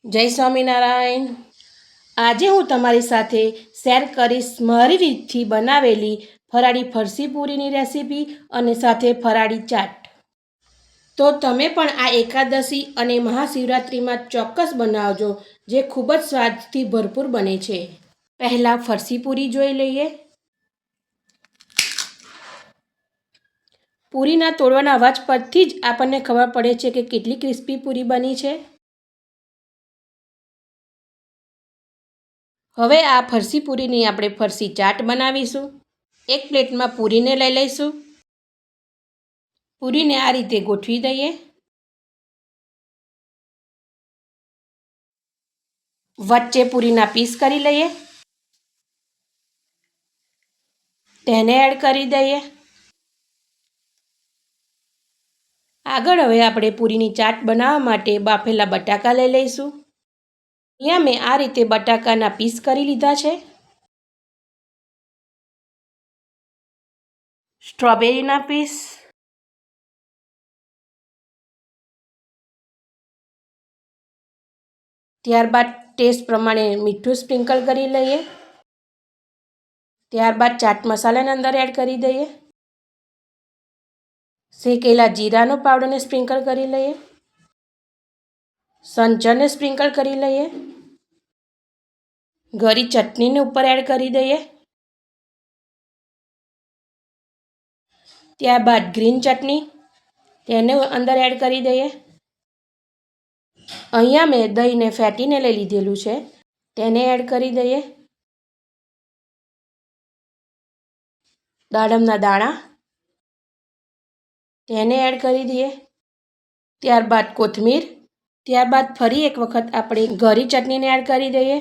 જય સ્વામિનારાયણ। આજે હું તમારી સાથે શેર કરીશ મારી રીતથી બનાવેલી ફરાળી ફરસી પૂરીની રેસીપી અને સાથે ફરાળી ચાટ। તો તમે પણ આ એકાદશી અને મહાશિવરાત્રિમાં ચોક્કસ બનાવજો, જે ખૂબ જ સ્વાદથી ભરપૂર બને છે। પહેલાં ફરસી પૂરી જોઈ લઈએ। પૂરીના તોડવાના અવાજ પરથી જ આપણને ખબર પડે છે કે કેટલી ક્રિસ્પી પૂરી બની છે। હવે આ ફરસી પૂરીની આપણે ફરસી ચાટ બનાવીશું। એક પ્લેટમાં પૂરીને લઈ લઈશું। પૂરીને આ રીતે ગોઠવી દઈએ। વચ્ચે પૂરીના પીસ કરી લઈએ, તેને એડ કરી દઈએ। આગળ હવે આપણે પૂરીની ચાટ બનાવવા માટે બાફેલા બટાકા લઈ લઈશું। અહીંયા મેં આ રીતે બટાકાના પીસ કરી લીધા છે। સ્ટ્રોબેરીના પીસ, ત્યારબાદ ટેસ્ટ પ્રમાણે મીઠું સ્પ્રિંકલ કરી લઈએ। ત્યારબાદ ચાટ મસાલાને અંદર એડ કરી દઈએ। શેકેલા જીરાનો પાવડરને સ્પ્રિંકલ કરી લઈએ। સંચરને સ્પ્રિંકલ કરી લઈએ। ગરી ચટણીને ઉપર એડ કરી દઈએ। ત્યારબાદ ગ્રીન ચટણી, તેને અંદર એડ કરી દઈએ। અહીંયા મેં દહીંને ફેટીને લઈ લીધેલું છે, તેને એડ કરી દઈએ। દાડમના દાણા, તેને એડ કરી દઈએ। ત્યારબાદ કોથમીર, ત્યારબાદ ફરી એક વખત આપણે ગરી ચટણીને એડ કરી દઈએ।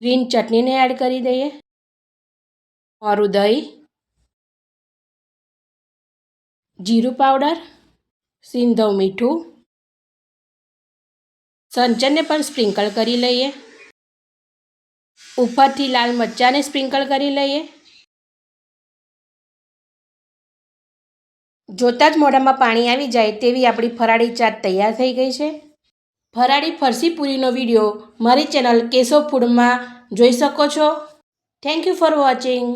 ગ્રીન ચટણીને એડ કરી દઈએ। મોરું દહીં, જીરું પાવડર, સિંધવ મીઠું, સંચરને પણ સ્પ્રિંકલ કરી લઈએ। ઉપરથી લાલ મરચાંને સ્પ્રિંકલ કરી લઈએ। જોતાં જ મોઢામાં પાણી આવી જાય તેવી આપણી ફરાળી ચાટ તૈયાર થઈ ગઈ છે। ફરાળી ફરસી પૂરીનો વિડીયો મારી ચેનલ કેશવ ફૂડમાં જોઈ શકો છો। Thank you for watching.